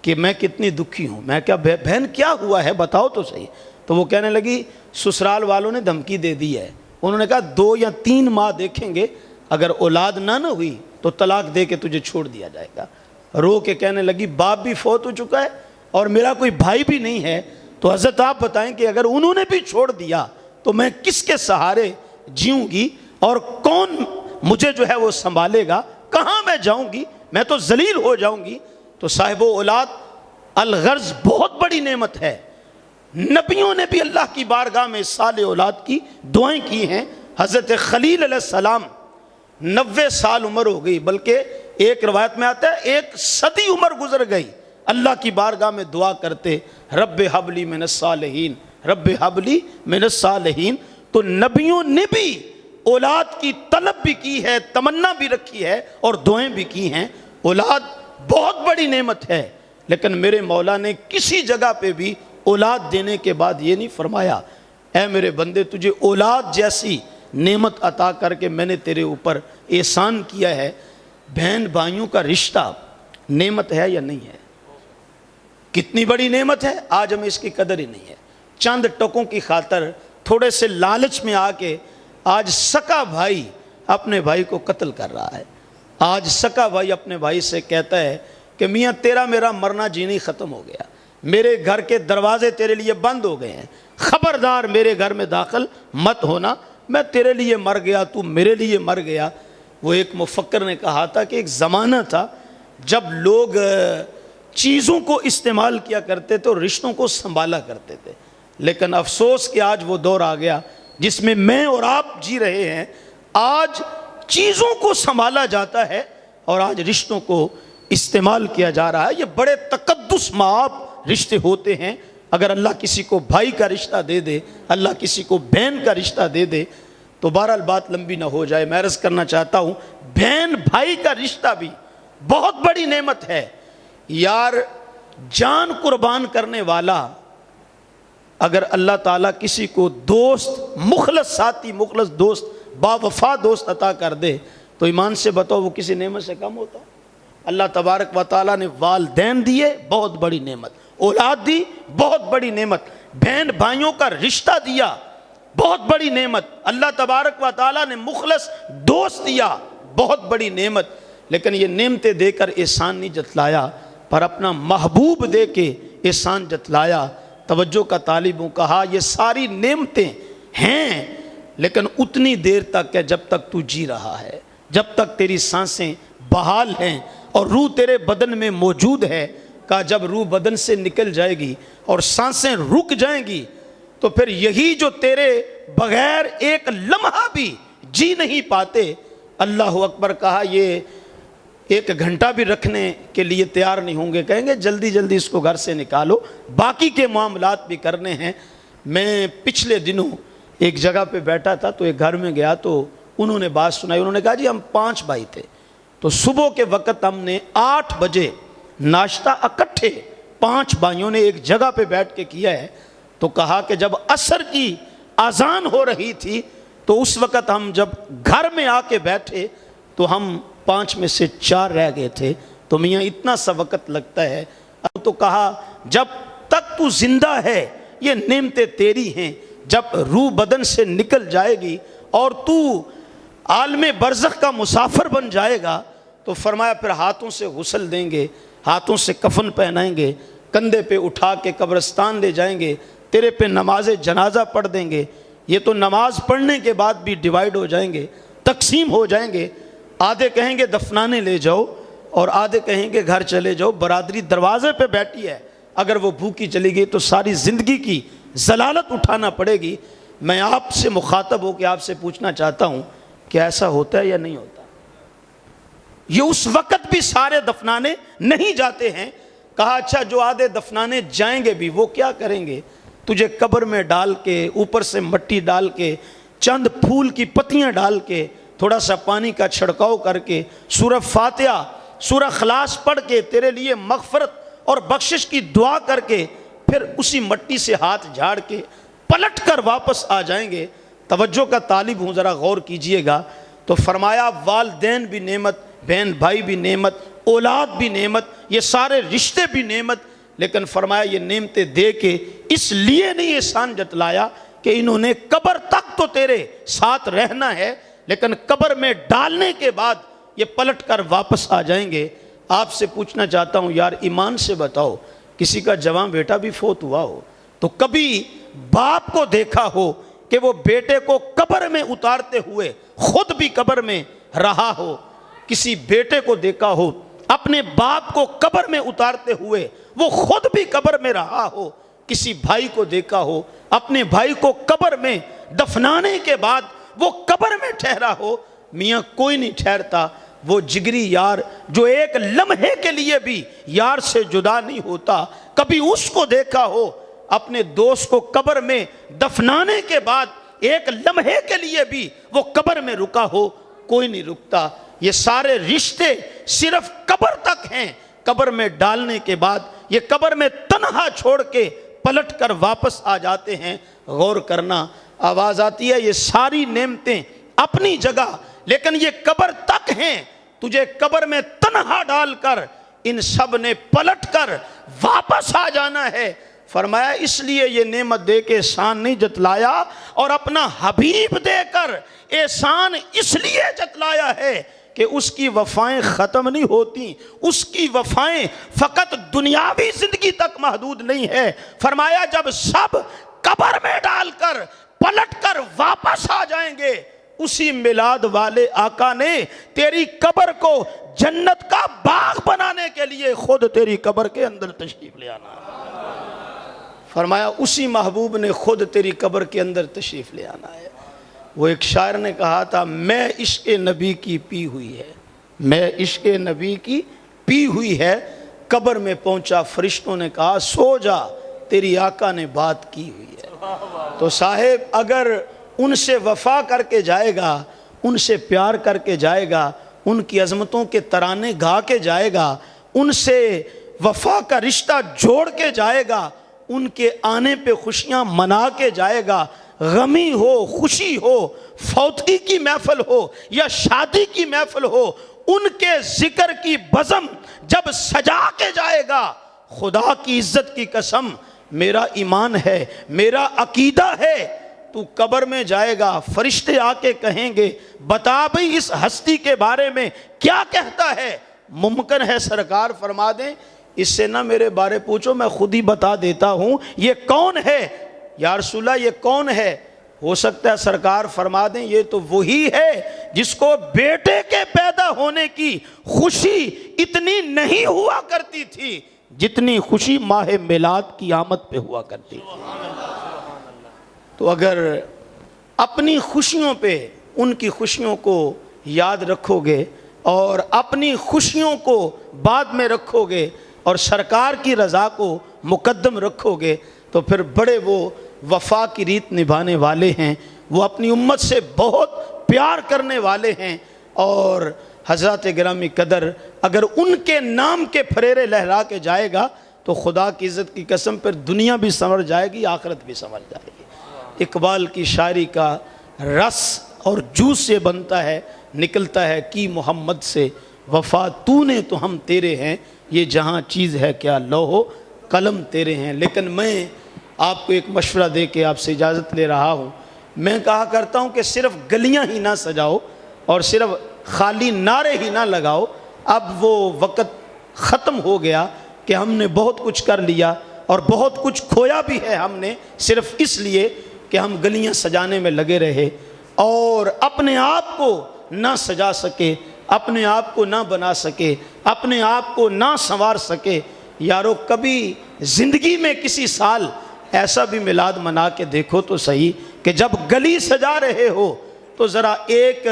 Speaker 1: کہ میں کتنی دکھی ہوں. میں کیا بہن کیا ہوا ہے بتاؤ تو صحیح. تو وہ کہنے لگی سسرال والوں نے دھمکی دے دی ہے. انہوں نے کہا 2 یا 3 ماہ دیکھیں گے, اگر اولاد نہ ہوئی تو طلاق دے کے تجھے چھوڑ دیا جائے گا. رو کے کہنے لگی باپ بھی فوت ہو چکا ہے اور میرا کوئی بھائی بھی نہیں ہے. تو حضرت آپ بتائیں کہ اگر انہوں نے بھی چھوڑ دیا تو میں کس کے سہارے جیوں گی, اور کون مجھے جو ہے وہ سنبھالے گا, کہاں میں جاؤں گی, میں تو ذلیل ہو جاؤں گی. تو صاحب اولاد الغرض بہت بڑی نعمت ہے. نبیوں نے بھی اللہ کی بارگاہ میں سال اولاد کی دعائیں کی ہیں. حضرت خلیل علیہ السلام 90 سال عمر ہو گئی, بلکہ ایک روایت میں آتا ہے 1 صدی عمر گزر گئی, اللہ کی بارگاہ میں دعا کرتے رب حب لی من الصالحین, رب حب لی من الصالحین. تو نبیوں نے بھی اولاد کی طلب بھی کی ہے, تمنا بھی رکھی ہے اور دعائیں بھی کی ہیں. اولاد بہت بڑی نعمت ہے, لیکن میرے مولا نے کسی جگہ پہ بھی اولاد دینے کے بعد یہ نہیں فرمایا اے میرے بندے تجھے اولاد جیسی نعمت عطا کر کے میں نے تیرے اوپر احسان کیا ہے. بہن بھائیوں کا رشتہ نعمت ہے یا نہیں ہے؟ کتنی بڑی نعمت ہے, آج ہمیں اس کی قدر ہی نہیں ہے. چند ٹکوں کی خاطر تھوڑے سے لالچ میں آ کے آج سکا بھائی اپنے بھائی کو قتل کر رہا ہے. آج سکا بھائی اپنے بھائی سے کہتا ہے کہ میاں تیرا میرا مرنا جینی ختم ہو گیا, میرے گھر کے دروازے تیرے لیے بند ہو گئے ہیں, خبردار میرے گھر میں داخل مت ہونا, میں تیرے لیے مر گیا تو میرے لیے مر گیا. وہ ایک مفکر نے کہا تھا کہ ایک زمانہ تھا جب لوگ چیزوں کو استعمال کیا کرتے تھے اور رشتوں کو سنبھالا کرتے تھے, لیکن افسوس کہ آج وہ دور آ گیا جس میں میں اور آپ جی رہے ہیں. آج چیزوں کو سنبھالا جاتا ہے اور آج رشتوں کو استعمال کیا جا رہا ہے. یہ بڑے تقدس مآب رشتے ہوتے ہیں. اگر اللہ کسی کو بھائی کا رشتہ دے دے, اللہ کسی کو بہن کا رشتہ دے دے, تو بہرحال بات لمبی نہ ہو جائے, میں عرض کرنا چاہتا ہوں بہن بھائی کا رشتہ بھی بہت بڑی نعمت ہے. یار جان قربان کرنے والا اگر اللہ تعالیٰ کسی کو دوست, مخلص ساتھی, مخلص دوست, با وفا دوست عطا کر دے تو ایمان سے بتاؤ وہ کسی نعمت سے کم ہوتا؟ اللہ تبارک و تعالیٰ نے والدین دیے, بہت بڑی نعمت. اولاد دی, بہت بڑی نعمت. بہن بھائیوں کا رشتہ دیا, بہت بڑی نعمت. اللہ تبارک و تعالیٰ نے مخلص دوست دیا, بہت بڑی نعمت. لیکن یہ نعمتیں دے کر احسان نہیں جتلایا, پر اپنا محبوب دے کے احسان جتلایا. توجہ کا طالبوں, کہا یہ ساری نعمتیں ہیں لیکن اتنی دیر تک ہے جب تک تو جی رہا ہے, جب تک تیری سانسیں بحال ہیں اور روح تیرے بدن میں موجود ہے. کہا جب روح بدن سے نکل جائے گی اور سانسیں رک جائیں گی تو پھر یہی جو تیرے بغیر ایک لمحہ بھی جی نہیں پاتے, اللہ اکبر, کہا یہ 1 گھنٹہ بھی رکھنے کے لیے تیار نہیں ہوں گے, کہیں گے جلدی جلدی اس کو گھر سے نکالو, باقی کے معاملات بھی کرنے ہیں. میں پچھلے دنوں ایک جگہ پہ بیٹھا تھا تو ایک گھر میں گیا تو انہوں نے بات سنائی. انہوں نے کہا جی ہم 5 بھائی تھے, تو صبح کے وقت ہم نے 8 بجے ناشتہ اکٹھے 5 بھائیوں نے ایک جگہ پہ بیٹھ کے کیا ہے. تو کہا کہ جب عصر کی اذان ہو رہی تھی تو اس وقت ہم جب گھر میں آ کے بیٹھے تو ہم 5 میں سے 4 رہ گئے تھے, تو میاں اتنا سا وقت لگتا ہے. اب تو کہا جب تک تو زندہ ہے یہ نعمتیں تیری ہیں، جب روح بدن سے نکل جائے گی اور تو عالم برزخ کا مسافر بن جائے گا تو فرمایا پھر ہاتھوں سے غسل دیں گے، ہاتھوں سے کفن پہنائیں گے، کندھے پہ اٹھا کے قبرستان لے جائیں گے، تیرے پہ نماز جنازہ پڑھ دیں گے. یہ تو نماز پڑھنے کے بعد بھی ڈیوائیڈ ہو جائیں گے، تقسیم ہو جائیں گے. آدھے کہیں گے دفنانے لے جاؤ اور آدھے کہیں گے گھر چلے جاؤ. برادری دروازے پہ بیٹھی ہے، اگر وہ بھوکی چلی گئی تو ساری زندگی کی ضلالت اٹھانا پڑے گی. میں آپ سے مخاطب ہو کے آپ سے پوچھنا چاہتا ہوں کہ ایسا ہوتا ہے یا نہیں ہوتا؟ یہ اس وقت بھی سارے دفنانے نہیں جاتے ہیں. کہا اچھا جو آدھے دفنانے جائیں گے بھی وہ کیا کریں گے؟ تجھے قبر میں ڈال کے اوپر سے مٹی ڈال کے چند پھول کی پتیاں ڈال کے تھوڑا سا پانی کا چھڑکاؤ کر کے سورہ فاتحہ سورہ اخلاص پڑھ کے تیرے لیے مغفرت اور بخشش کی دعا کر کے پھر اسی مٹی سے ہاتھ جھاڑ کے پلٹ کر واپس آ جائیں گے. توجہ کا طالب ہوں، ذرا غور کیجئے گا. تو فرمایا والدین بھی نعمت، بہن بھائی بھی نعمت، اولاد بھی نعمت، یہ سارے رشتے بھی نعمت. لیکن فرمایا یہ نعمتیں دے کے اس لیے نہیں احسان جتلایا کہ انہوں نے قبر تک تو تیرے ساتھ رہنا ہے لیکن قبر میں ڈالنے کے بعد یہ پلٹ کر واپس آ جائیں گے. آپ سے پوچھنا چاہتا ہوں یار ایمان سے بتاؤ، کسی کا جوان بیٹا بھی فوت ہوا ہو تو کبھی باپ کو دیکھا ہو کہ وہ بیٹے کو قبر میں اتارتے ہوئے خود بھی قبر میں رہا ہو؟ کسی بیٹے کو دیکھا ہو اپنے باپ کو قبر میں اتارتے ہوئے وہ خود بھی قبر میں رہا ہو؟ کسی بھائی کو دیکھا ہو اپنے بھائی کو قبر میں دفنانے کے بعد وہ قبر میں ٹھہرا ہو؟ میاں کوئی نہیں ٹھہرتا. وہ جگری یار جو ایک لمحے کے لیے بھی یار سے جدا نہیں ہوتا، کبھی اس کو دیکھا ہو اپنے دوست کو قبر میں دفنانے کے بعد ایک لمحے کے لیے بھی وہ قبر میں رکا ہو؟ کوئی نہیں رکتا. یہ سارے رشتے صرف قبر تک ہیں. قبر میں ڈالنے کے بعد یہ قبر میں تنہا چھوڑ کے پلٹ کر واپس آ جاتے ہیں. غور کرنا. آواز آتی ہے یہ ساری نعمتیں اپنی جگہ لیکن یہ قبر تک ہیں. تجھے قبر میں تنہا ڈال کر ان سب نے پلٹ کر واپس آ جانا ہے. فرمایا اس لیے یہ نعمت دے کے احسان نہیں جتلایا اور اپنا حبیب دے کر احسان اس لیے جتلایا ہے کہ اس کی وفائیں ختم نہیں ہوتی، اس کی وفائیں فقط دنیاوی زندگی تک محدود نہیں ہے. فرمایا جب سب قبر میں ڈال کر پلٹ کر واپس آ جائیں گے اسی میلاد والے آقا نے تیری قبر کو جنت کا باغ بنانے کے لیے خود تیری قبر کے اندر تشریف لے آنا ہے. فرمایا اسی محبوب نے خود تیری قبر کے اندر تشریف لے آنا ہے. وہ ایک شاعر نے کہا تھا میں عشق نبی کی پی ہوئی ہے، میں عشق نبی کی پی ہوئی ہے. قبر میں پہنچا فرشتوں نے کہا سو جا تیری آقا نے بات کی ہوئی ہے. تو صاحب اگر ان سے وفا کر کے جائے گا، ان سے پیار کر کے جائے گا، ان کی عظمتوں کے ترانے گا کے جائے گا، ان سے وفا کا رشتہ جوڑ کے جائے گا، ان کے آنے پہ خوشیاں منا کے جائے گا، غمی ہو خوشی ہو فوتگی کی محفل ہو یا شادی کی محفل ہو، ان کے ذکر کی بزم جب سجا کے جائے گا، خدا کی عزت کی قسم میرا ایمان ہے، میرا عقیدہ ہے، تو قبر میں جائے گا فرشتے آ کے کہیں گے بتا بھئی اس ہستی کے بارے میں کیا کہتا ہے؟ ممکن ہے سرکار فرما دیں اس سے نہ میرے بارے پوچھو میں خود ہی بتا دیتا ہوں یہ کون ہے. یا رسول اللہ یہ کون ہے؟ ہو سکتا ہے سرکار فرما دیں یہ تو وہی ہے جس کو بیٹے کے پیدا ہونے کی خوشی اتنی نہیں ہوا کرتی تھی جتنی خوشی ماہ میلاد کی آمد پہ ہوا کرتی تھی. تو اگر اپنی خوشیوں پہ ان کی خوشیوں کو یاد رکھو گے اور اپنی خوشیوں کو بعد میں رکھو گے اور سرکار کی رضا کو مقدم رکھو گے تو پھر بڑے وہ وفا کی ریت نبھانے والے ہیں، وہ اپنی امت سے بہت پیار کرنے والے ہیں. اور حضرات گرامی قدر اگر ان کے نام کے پھریرے لہرا کے جائے گا تو خدا کی عزت کی قسم پھر دنیا بھی سنور جائے گی آخرت بھی سنور جائے گی. اقبال کی شاعری کا رس اور جوس سے بنتا ہے، نکلتا ہے کی محمد سے وفا تو نے تو ہم تیرے ہیں، یہ جہاں چیز ہے کیا لوح و قلم تیرے ہیں۔ لیکن میں آپ کو ایک مشورہ دے کے آپ سے اجازت لے رہا ہوں۔ میں کہا کرتا ہوں کہ صرف گلیاں ہی نہ سجاؤ اور صرف خالی نعرے ہی نہ لگاؤ۔ اب وہ وقت ختم ہو گیا کہ ہم نے بہت کچھ کر لیا اور بہت کچھ کھویا بھی ہے ہم نے، صرف اس لیے کہ ہم گلیاں سجانے میں لگے رہے اور اپنے آپ کو نہ سجا سکے، اپنے آپ کو نہ بنا سکے، اپنے آپ کو نہ سنوار سکے۔ یارو کبھی زندگی میں کسی سال ایسا بھی میلاد منا کے دیکھو تو صحیح کہ جب گلی سجا رہے ہو تو ذرا ایک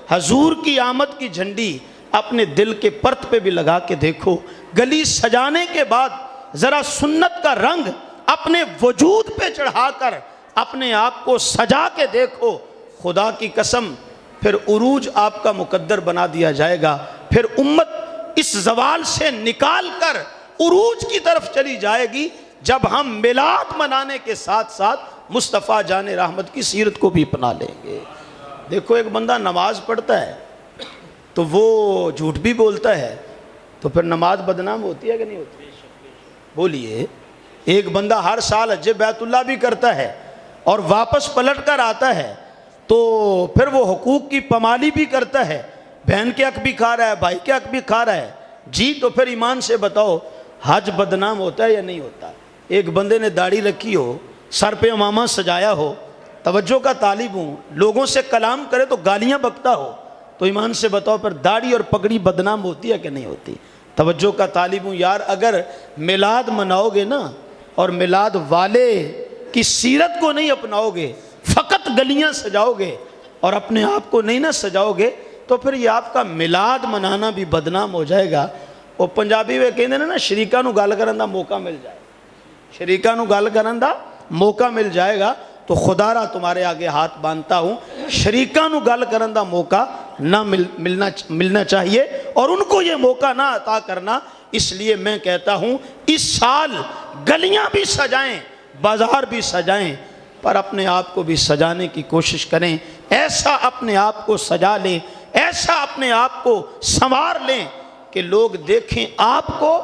Speaker 1: حضور کی آمد کی جھنڈی اپنے دل کے پرت پہ بھی لگا کے دیکھو۔ گلی سجانے کے بعد ذرا سنت کا رنگ اپنے وجود پہ چڑھا کر اپنے آپ کو سجا کے دیکھو۔ خدا کی قسم پھر عروج آپ کا مقدر بنا دیا جائے گا۔ پھر امت اس زوال سے نکال کر عروج کی طرف چلی جائے گی جب ہم میلاد منانے کے ساتھ ساتھ مصطفیٰ جان رحمت کی سیرت کو بھی اپنا لیں گے۔ دیکھو ایک بندہ نماز پڑھتا ہے تو وہ جھوٹ بھی بولتا ہے تو پھر نماز بدنام ہوتی ہے کہ نہیں ہوتی؟ بولیے۔ ایک بندہ ہر سال حج بیت اللہ بھی کرتا ہے اور واپس پلٹ کر آتا ہے تو پھر وہ حقوق کی پامالی بھی کرتا ہے، بہن کے حق بھی کھا رہا ہے، بھائی کے حق بھی کھا رہا ہے جی، تو پھر ایمان سے بتاؤ حج بدنام ہوتا ہے یا نہیں ہوتا؟ ایک بندے نے داڑھی رکھی ہو، سر پہ امامہ سجایا ہو، توجہ کا طالب ہوں، لوگوں سے کلام کرے تو گالیاں بکتا ہو، تو ایمان سے بتاؤ پھر داڑھی اور پگڑی بدنام ہوتی ہے کہ نہیں ہوتی؟ توجہ کا طالب ہوں یار، اگر میلاد مناؤ گے نا اور میلاد والے کی سیرت کو نہیں اپناؤ گے، فقط گلیاں سجاؤ گے اور اپنے آپ کو نہیں نہ سجاؤ گے تو پھر یہ آپ کا میلاد منانا بھی بدنام ہو جائے گا۔ وہ پنجابی میں کہتے ہیں نا، شریکاں نو گل کرن دا موقع مل جائے، شریکاں نو گل کرن دا موقع مل جائے گا تو خدا را تمہارے آگے ہاتھ باندھتا ہوں، شریکاں نو گل کرن دا موقع نہ ملنا چاہیے اور ان کو یہ موقع نہ عطا کرنا۔ اس لیے میں کہتا ہوں اس سال گلیاں بھی سجائیں، بازار بھی سجائیں، پر اپنے آپ کو بھی سجانے کی کوشش کریں۔ ایسا اپنے آپ کو سجا لیں، ایسا اپنے آپ کو سنوار لیں کہ لوگ دیکھیں آپ کو،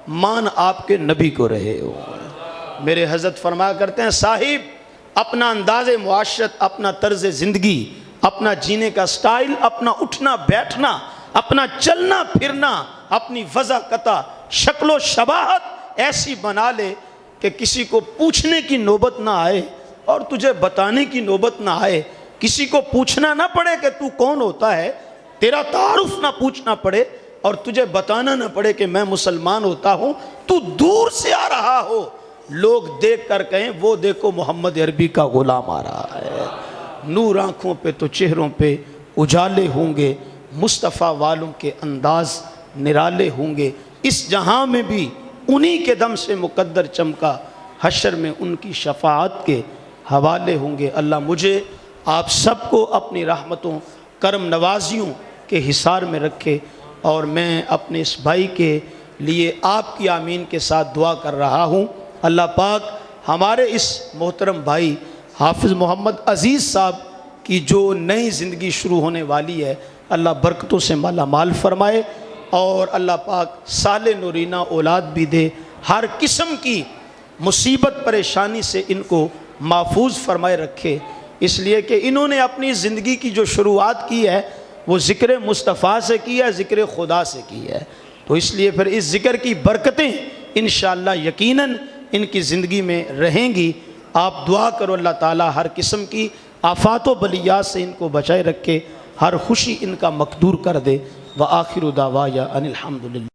Speaker 1: مان آپ کے نبی کو رہے ہو۔ میرے حضرت فرمایا کرتے ہیں صاحب اپنا انداز معاشرت، اپنا طرز زندگی، اپنا جینے کا سٹائل، اپنا اٹھنا بیٹھنا، اپنا چلنا پھرنا، اپنی وضاحت شکل و شباہت ایسی بنا لے کہ کسی کو پوچھنے کی نوبت نہ آئے اور تجھے بتانے کی نوبت نہ آئے، کسی کو پوچھنا نہ پڑے کہ تو کون ہوتا ہے، تیرا تعارف نہ پوچھنا پڑے اور تجھے بتانا نہ پڑے کہ میں مسلمان ہوتا ہوں، تو دور سے آ رہا ہو، لوگ دیکھ کر کہیں وہ دیکھو محمد عربی کا غلام آ رہا ہے۔ نور آنکھوں پہ تو چہروں پہ اجالے ہوں گے، مصطفیٰ والوں کے انداز نرالے ہوں گے، اس جہاں میں بھی انہی کے دم سے مقدر چمکا، حشر میں ان کی شفاعت کے حوالے ہوں گے۔ اللہ مجھے آپ سب کو اپنی رحمتوں کرم نوازیوں کے حصار میں رکھے، اور میں اپنے اس بھائی کے لیے آپ کی آمین کے ساتھ دعا کر رہا ہوں۔ اللہ پاک ہمارے اس محترم بھائی حافظ محمد عزیز صاحب کی جو نئی زندگی شروع ہونے والی ہے، اللہ برکتوں سے مالا مال فرمائے اور اللہ پاک صالح نورینہ اولاد بھی دے، ہر قسم کی مصیبت پریشانی سے ان کو محفوظ فرمائے رکھے، اس لیے کہ انہوں نے اپنی زندگی کی جو شروعات کی ہے وہ ذکر مصطفیٰ سے کی ہے، ذکر خدا سے کی ہے، تو اس لیے پھر اس ذکر کی برکتیں انشاءاللہ یقیناً ان کی زندگی میں رہیں گی۔ آپ دعا کرو اللہ تعالیٰ ہر قسم کی آفات و بلیات سے ان کو بچائے رکھے، ہر خوشی ان کا مقدور کر دے۔ وآخر دعوایا ان الحمدللہ۔